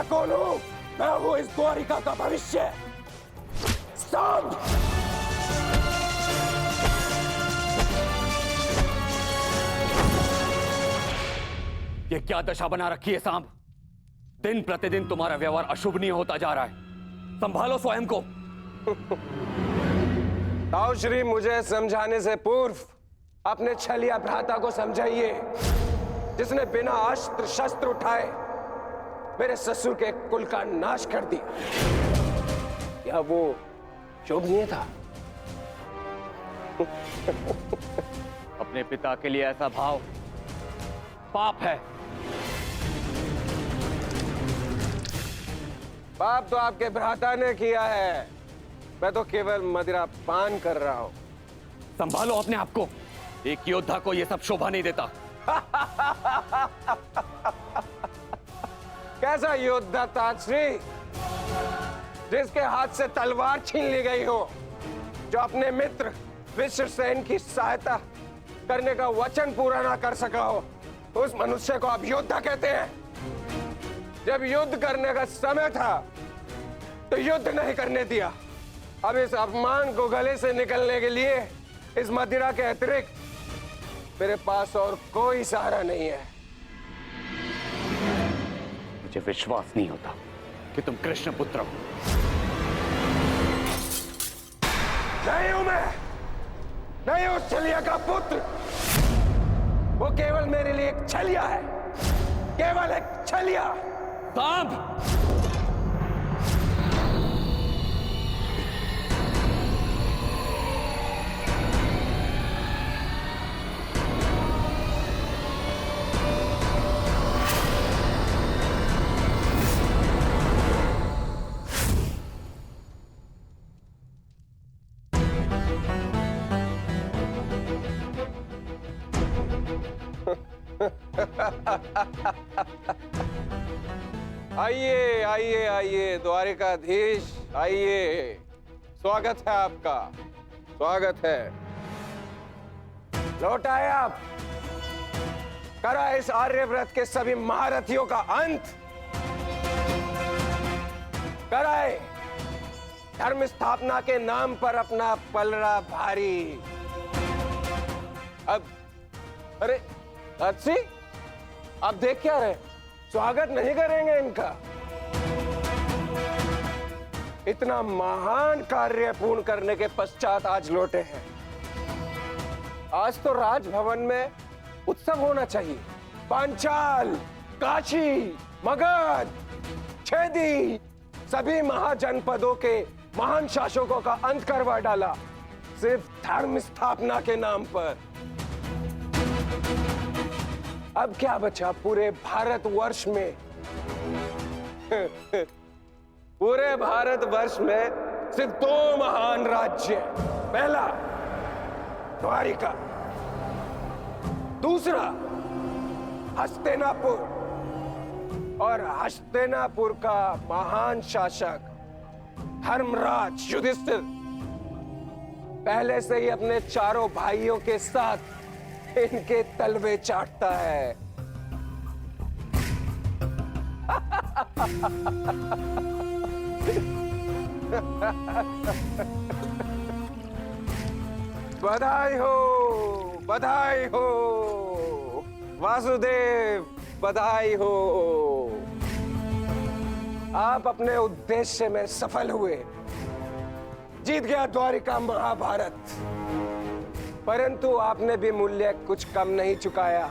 कौन हूं? मैं हूं इस द्वारिका का भविष्य, सांब। ये क्या दशा बना रखी है सांब? दिन प्रतिदिन तुम्हारा व्यवहार अशुभनीय होता जा रहा है। संभालो स्वयं को। ताऊ श्री, मुझे समझाने से पूर्व अपने छलिया भ्राता को समझाइए, जिसने बिना अस्त्र शस्त्र उठाए मेरे ससुर के कुल का नाश कर दिया। क्या वो शोभनीय था? अपने पिता के लिए ऐसा भाव पाप है। पाप तो आपके भ्राता ने किया है, मैं तो केवल मदिरा पान कर रहा हूं। संभालो अपने आप को। एक योद्धा को यह सब शोभा नहीं देता। कैसा योद्धा ताजश्री, जिसके हाथ से तलवार छीन ली गई हो, जो अपने मित्र विश्वसेन की सहायता करने का वचन पूरा ना कर सका हो, उस मनुष्य को आप योद्धा कहते हैं? जब युद्ध करने का समय था तो युद्ध नहीं करने दिया। अब इस अपमान को गले से निकलने के लिए इस मदिरा के अतिरिक्त मेरे पास और कोई सहारा नहीं है। मुझे विश्वास नहीं होता कि तुम कृष्ण पुत्र हो। नहीं हूं मैं, नहीं हूं छलिया का पुत्र। वो केवल मेरे लिए एक छलिया है, केवल एक छलिया। सांब! आइए आइए आइए द्वारिकाधीश, आइए। स्वागत है आपका, स्वागत है। लौट आए आप। करा इस आर्यव्रत के सभी महारथियों का अंत। कराए धर्म स्थापना के नाम पर अपना पलड़ा भारी। अब अरे अच्छी, आप देख क्या रहे? स्वागत नहीं करेंगे इनका? इतना महान कार्य पूर्ण करने के पश्चात आज लौटे हैं। आज तो राजभवन में उत्सव होना चाहिए। पांचाल, काशी, मगध, छेदी, सभी महाजनपदों के महान शासकों का अंत करवा डाला, सिर्फ धर्म स्थापना के नाम पर। अब क्या बचा पूरे भारतवर्ष में? पूरे भारतवर्ष में सिर्फ दो महान राज्य। पहला द्वारिका, दूसरा हस्तिनापुर। और हस्तिनापुर का महान शासक धर्मराज युधिष्ठिर पहले से ही अपने चारों भाइयों के साथ इनके तलवे चाटता है। बधाई हो, बधाई हो वासुदेव, बधाई हो। आप अपने उद्देश्य में सफल हुए। जीत गया द्वारिका महाभारत। परंतु आपने भी मूल्य कुछ कम नहीं चुकाया।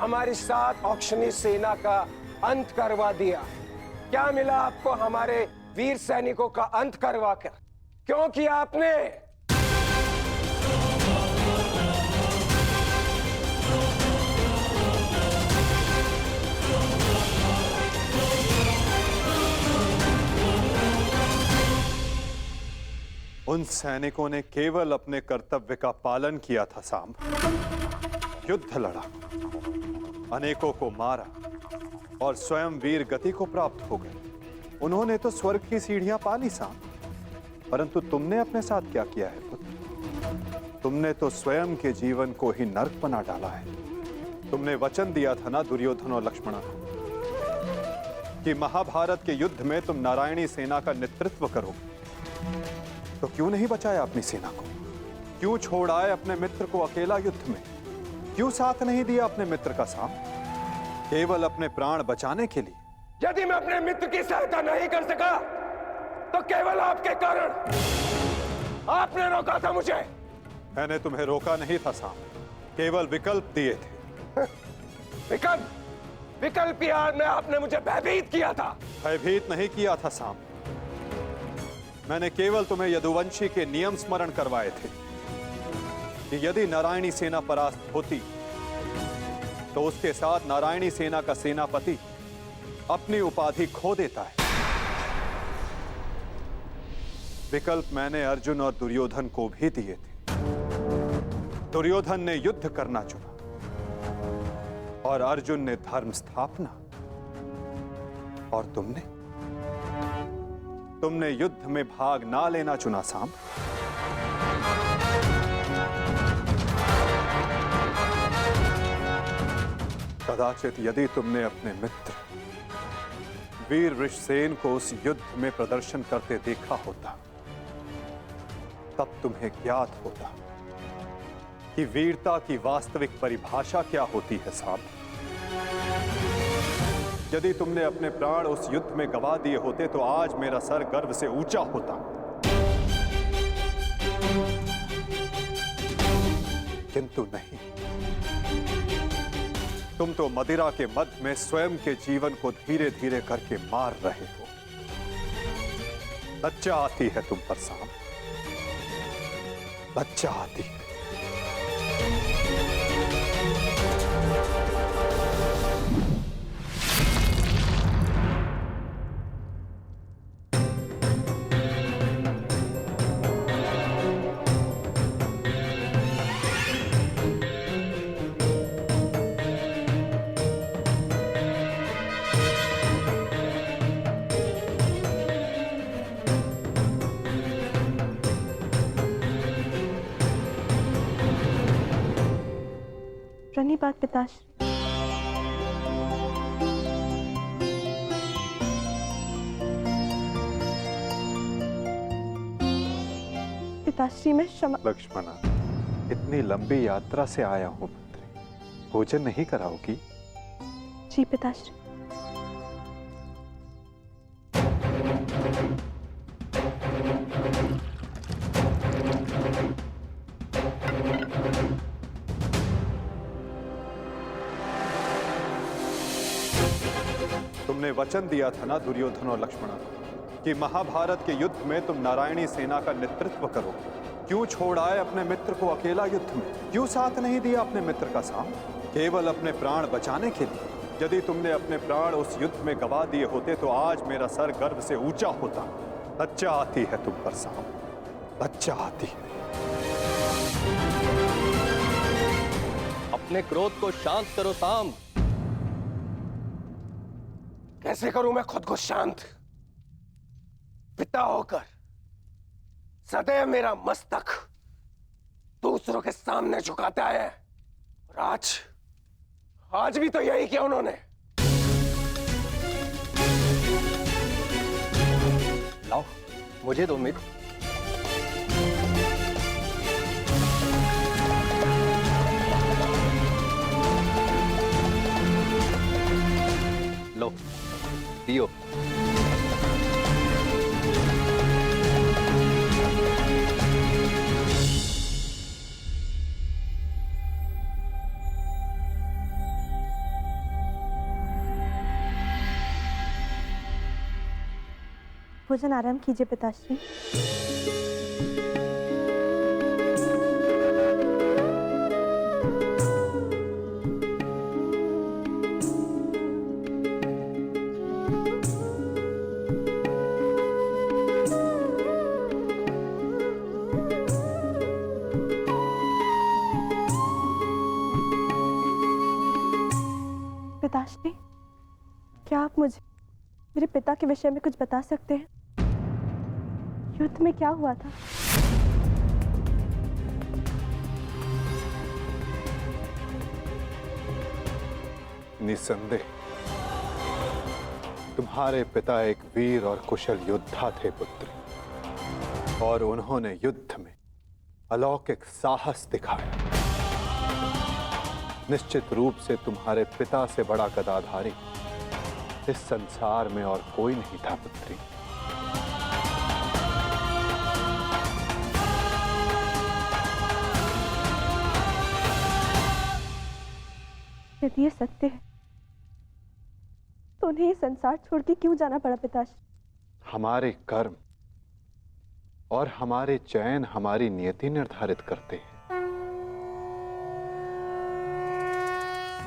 हमारी 7 औक्षणी सेना का अंत करवा दिया। क्या मिला आपको हमारे वीर सैनिकों का अंत करवा कर? क्यों किया आपने? उन सैनिकों ने केवल अपने कर्तव्य का पालन किया था सांब। युद्ध लड़ा, अनेकों को मारा और स्वयं वीर गति को प्राप्त हो गए। उन्होंने तो स्वर्ग की सीढ़ियां पा ली सांब। परंतु तुमने अपने साथ क्या किया है पुत्र? तुमने तो स्वयं के जीवन को ही नर्क बना डाला है। तुमने वचन दिया था ना दुर्योधन और लक्ष्मण को कि महाभारत के युद्ध में तुम नारायणी सेना का नेतृत्व करोगे, तो क्यों नहीं बचाया अपनी सेना को? क्यों छोड़ आए अपने मित्र को अकेला युद्ध में? क्यों साथ नहीं दिया अपने मित्र का साम? केवल अपने प्राण बचाने के लिए? यदि मैं अपने मित्र की सहायता नहीं कर सका तो केवल आपके कारण। आपने रोका था मुझे। मैंने तुम्हें रोका नहीं था साम, केवल विकल्प दिए थे। विकल्प? विकल्प यार में आपने मुझे भयभीत किया था। भयभीत नहीं किया था साम, मैंने केवल तुम्हें यदुवंशी के नियम स्मरण करवाए थे कि यदि नारायणी सेना परास्त होती तो उसके साथ नारायणी सेना का सेनापति अपनी उपाधि खो देता है। विकल्प मैंने अर्जुन और दुर्योधन को भी दिए थे। दुर्योधन ने युद्ध करना चुना और अर्जुन ने धर्म स्थापना, और तुमने युद्ध में भाग ना लेना चुना साम। कदाचित यदि तुमने अपने मित्र वीर वृषसेन को उस युद्ध में प्रदर्शन करते देखा होता, तब तुम्हें ज्ञात होता कि वीरता की वास्तविक परिभाषा क्या होती है साहब। यदि तुमने अपने प्राण उस युद्ध में गवा दिए होते तो आज मेरा सर गर्व से ऊंचा होता, किंतु नहीं। तुम तो मदिरा के मद में स्वयं के जीवन को धीरे धीरे करके मार रहे हो। लज्जा आती है तुम पर साहब, लज्जा आती है। प्रणिपात पिताश्री। पिताश्री मैं क्षमा। लक्ष्मणा, इतनी लंबी यात्रा से आया हूं पुत्री, भोजन नहीं कराओगी? जी पिताश्री। तुमने वचन दिया था ना दुर्योधन और लक्ष्मणा कि महाभारत के युद्ध में तुम नारायणी सेना का नेतृत्व करोगे। क्यों छोड़ आए अपने मित्र को अकेला युद्ध में? क्यों साथ नहीं दिया अपने मित्र का साम? केवल अपने प्राण बचाने के लिए। यदि तुमने अपने प्राण उस युद्ध में गवा दिए होते तो आज मेरा सर गर्व से ऊंचा होता। लज्जा आती है तुम पर साम, लज्जा आती है। अपने क्रोध को शांत करो साम। कैसे करूं मैं खुद को शांत? पिता होकर सदैव मेरा मस्तक दूसरों के सामने झुकाता है, और आज भी तो यही किया उन्होंने। लाओ मुझे दो मित्र। लो पियो। भोजन आराम कीजिए पिताश्री। पिताश्री, क्या आप मुझे मेरे पिता के विषय में कुछ बता सकते हैं? युद्ध में क्या हुआ था? निसंदेह तुम्हारे पिता एक वीर और कुशल योद्धा थे पुत्री, और उन्होंने युद्ध में अलौकिक साहस दिखाया। निश्चित रूप से तुम्हारे पिता से बड़ा गदाधारी इस संसार में और कोई नहीं था पुत्री। यदि ये सत्य है तो उन्हें ये संसार छोड़ के क्यों जाना पड़ा पिताश्री? हमारे कर्म और हमारे चयन हमारी नियति निर्धारित करते हैं।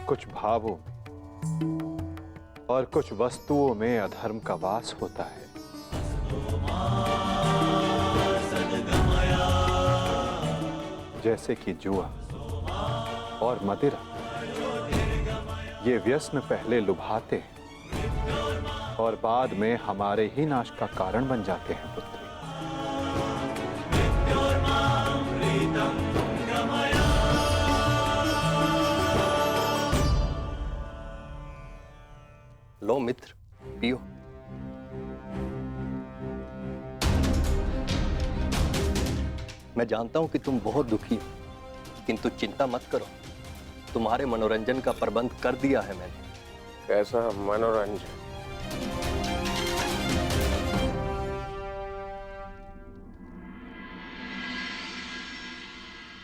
कुछ भावों और कुछ वस्तुओं में अधर्म का वास होता है। जैसे कि जुआ और मदिरा, ये व्यसन पहले लुभाते हैं और बाद में हमारे ही नाश का कारण बन जाते हैं पुत्री। लो मित्र, पियो। मैं जानता हूं कि तुम बहुत दुखी हो, किंतु चिंता मत करो, तुम्हारे मनोरंजन का प्रबंध कर दिया है मैंने। कैसा मनोरंजन?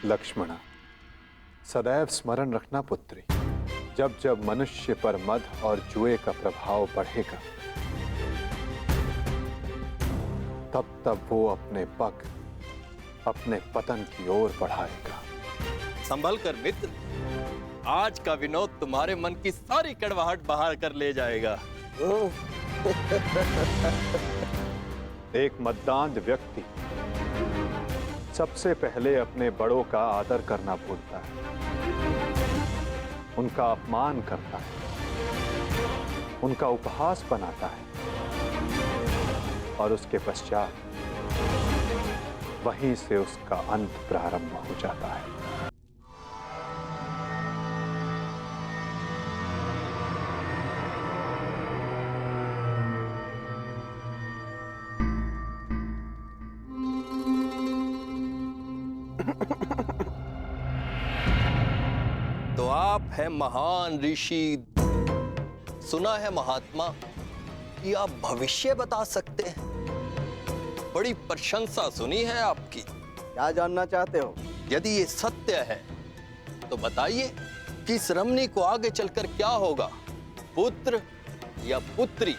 लक्ष्मणा, सदैव स्मरण रखना पुत्री, जब जब मनुष्य पर मद और जुए का प्रभाव बढ़ेगा, तब तब वो अपने पग अपने पतन की ओर बढ़ाएगा। संभल कर मित्र, आज का विनोद तुम्हारे मन की सारी कड़वाहट बाहर कर ले जाएगा। एक मद्दांध व्यक्ति सबसे पहले अपने बड़ों का आदर करना भूलता है, उनका अपमान करता है, उनका उपहास बनाता है, और उसके पश्चात वहीं से उसका अंत प्रारंभ हो जाता है। तो आप हैं महान ऋषि, सुना है महात्मा कि आप भविष्य बता सकते हैं। बड़ी प्रशंसा सुनी है आपकी। क्या जानना चाहते हो? यदि ये सत्य है तो बताइए कि इस रमणी को आगे चलकर क्या होगा, पुत्र या पुत्री?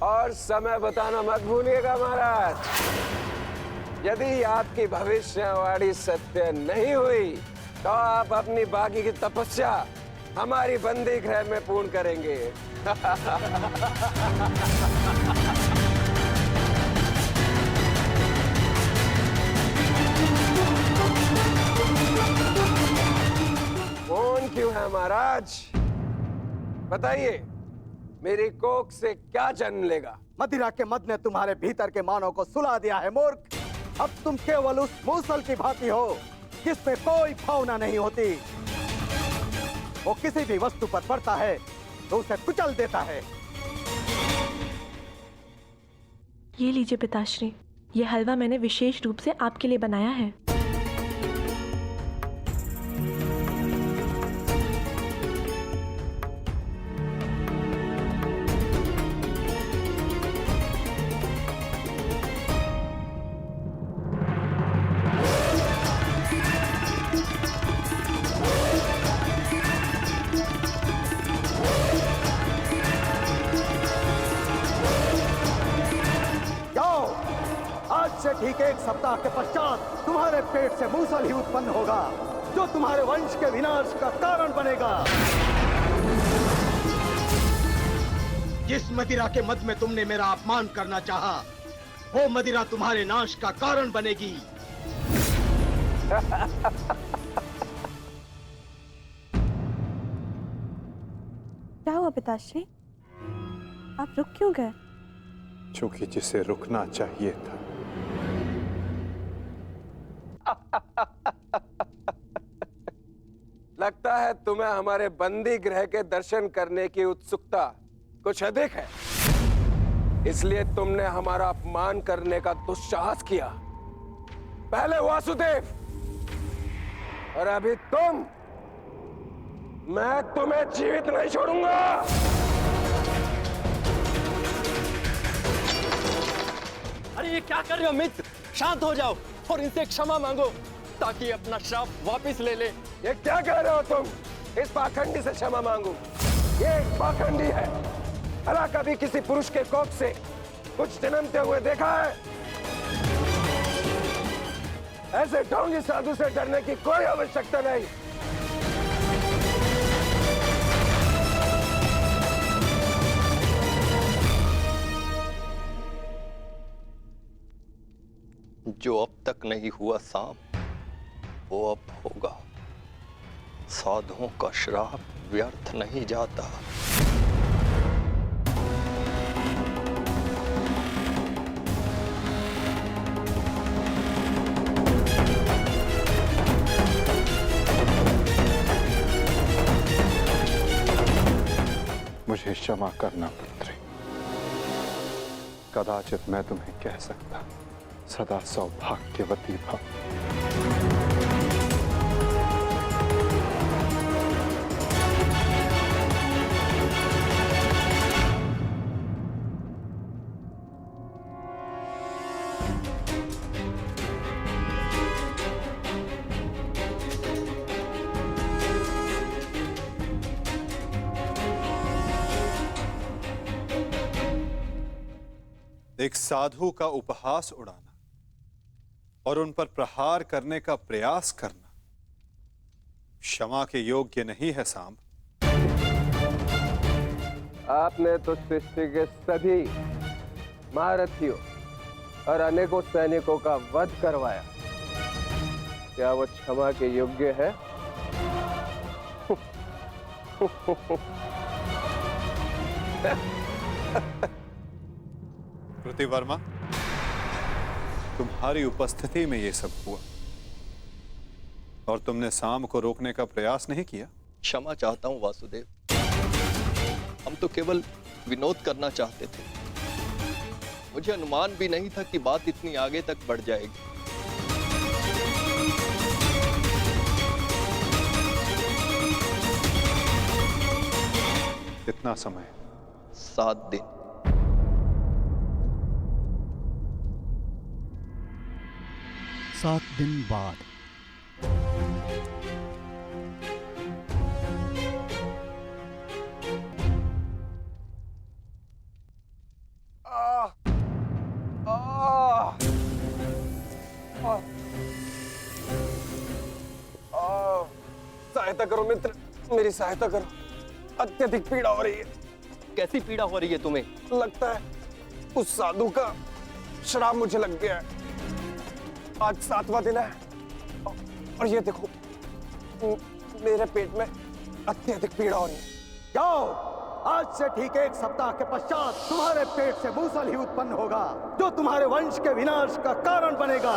और समय बताना मत भूलिएगा महाराज। यदि आपकी भविष्यवाणी सत्य नहीं हुई तो आप अपनी बाकी की तपस्या हमारी बंदी गृह में पूर्ण करेंगे। कौन क्यों है महाराज? बताइए, मेरी कोख से क्या जन्म लेगा? मदिरा के मद ने तुम्हारे भीतर के मानव को सुला दिया है मूर्ख। अब तुम केवल उस मूसल की भांति हो जिसमें कोई भावना नहीं होती। वो किसी भी वस्तु पर पड़ता है तो उसे कुचल देता है। ये लीजिए पिताश्री, ये हलवा मैंने विशेष रूप से आपके लिए बनाया है। ठीक एक सप्ताह के पश्चात तुम्हारे पेट से मूसल ही उत्पन्न होगा जो तुम्हारे वंश के विनाश का कारण बनेगा। जिस मदिरा के मद में तुमने मेरा अपमान करना चाहा, वो मदिरा तुम्हारे नाश का कारण बनेगी। क्या हुआ पिताश्री, आप रुक क्यों गए? क्योंकि जिसे रुकना चाहिए था। लगता है तुम्हें हमारे बंदी गृह के दर्शन करने की उत्सुकता कुछ अधिक है, इसलिए तुमने हमारा अपमान करने का दुस्साहस किया। पहले वासुदेव और अभी तुम। मैं तुम्हें जीवित नहीं छोड़ूंगा। अरे ये क्या कर रहे हो मित्र? शांत हो जाओ और इनसे क्षमा मांगो ताकि अपना श्राप वापस ले ले। ये क्या कह रहे हो तुम? इस पाखंडी से क्षमा मांगू? ये एक पाखंडी है। भला कभी किसी पुरुष के कोख से कुछ जन्मते हुए देखा है? ऐसे ढोंगी साधु से डरने की कोई आवश्यकता नहीं। जो अब तक नहीं हुआ साम, वो अब होगा। साधुओं का श्राप व्यर्थ नहीं जाता। मुझे क्षमा करना पुत्री। कदाचित मैं तुम्हें कह सकता सदा सौभाग्यवती भव। एक साधु का उपहास उड़ाना और उन पर प्रहार करने का प्रयास करना क्षमा के योग्य नहीं है सांब। आपने तो सृष्टि के सभी महारथियों और अनेकों सैनिकों का वध करवाया। क्या वो क्षमा के योग्य है? प्रतिवर्मा, तुम्हारी उपस्थिति में यह सब हुआ और तुमने साम को रोकने का प्रयास नहीं किया। क्षमा चाहता हूं वासुदेव, हम तो केवल विनोद करना चाहते थे। मुझे अनुमान भी नहीं था कि बात इतनी आगे तक बढ़ जाएगी। कितना समय? 7 दिन। 7 दिन बाद सहायता करो मित्र, मेरी सहायता करो। अत्यधिक पीड़ा हो रही है। कैसी पीड़ा हो रही है तुम्हें? लगता है उस साधु का श्राप मुझे लग गया है। आज 7वां दिन है और ये देखो मेरे पेट में अत्यधिक पीड़ा हो रही है। जाओ, आज से ठीक 1 सप्ताह के पश्चात तुम्हारे पेट से मूसल ही उत्पन्न होगा, जो तुम्हारे वंश के विनाश का कारण बनेगा।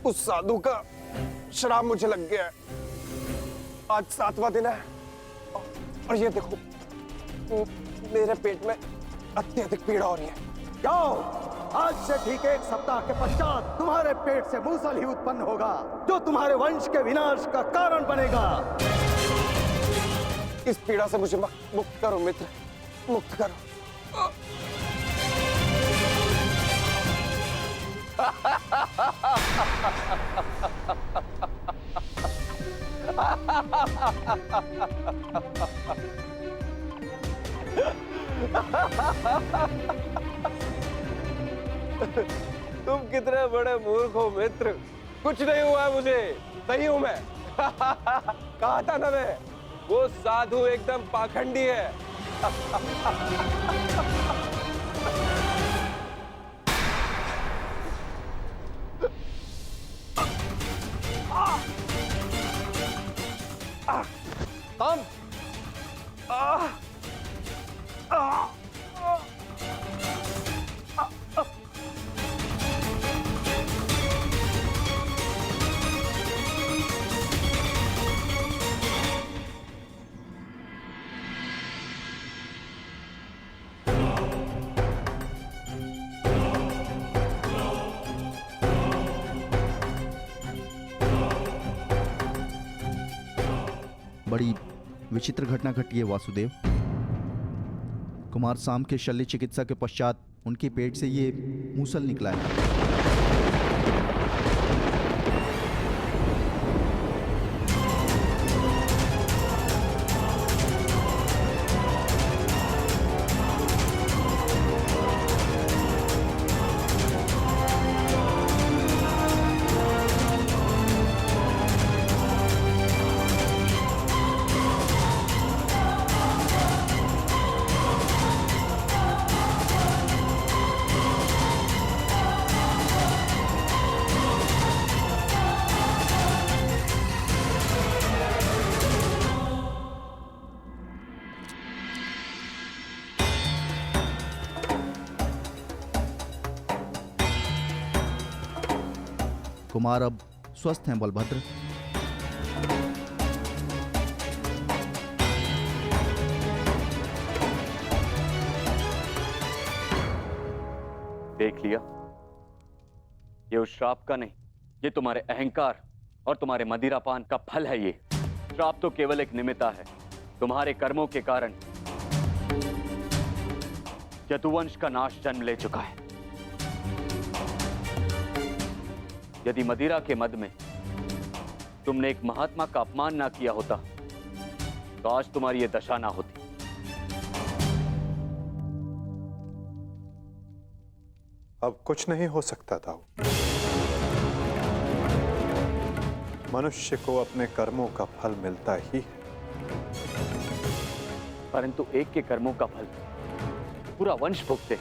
उस साधु का श्राप मुझे लग गया है। आज 7वां दिन है और ये देखो मेरे पेट में अत्यधिक पीड़ा हो रही है। जाओ, आज से ठीक 1 सप्ताह के पश्चात तुम्हारे पेट से मूसल ही उत्पन्न होगा, जो तुम्हारे वंश के विनाश का कारण बनेगा। इस पीड़ा से मुझे मुक्त करो मित्र, मुक्त करो। तुम कितने बड़े मूर्ख हो मित्र। कुछ नहीं हुआ मुझे, सही हूं मैं। कहा था ना मैं, वो साधु एकदम पाखंडी है। हम बड़ी विचित्र घटना घटी है वासुदेव। कुमार साम के शल्य चिकित्सा के पश्चात उनके पेट से ये मूसल निकला है। कुमार अब स्वस्थ हैं बलभद्र। देख लिया, ये उस श्राप का नहीं, ये तुम्हारे अहंकार और तुम्हारे मदिरापान का फल है। ये श्राप तो केवल एक निमित्ता है। तुम्हारे कर्मों के कारण यदुवंश का नाश जन्म ले चुका है। यदि मदिरा के मद में तुमने एक महात्मा का अपमान ना किया होता तो आज तुम्हारी यह दशा ना होती। अब कुछ नहीं हो सकता था। मनुष्य को अपने कर्मों का फल मिलता ही है, परंतु एक के कर्मों का फल पूरा वंश भुगते।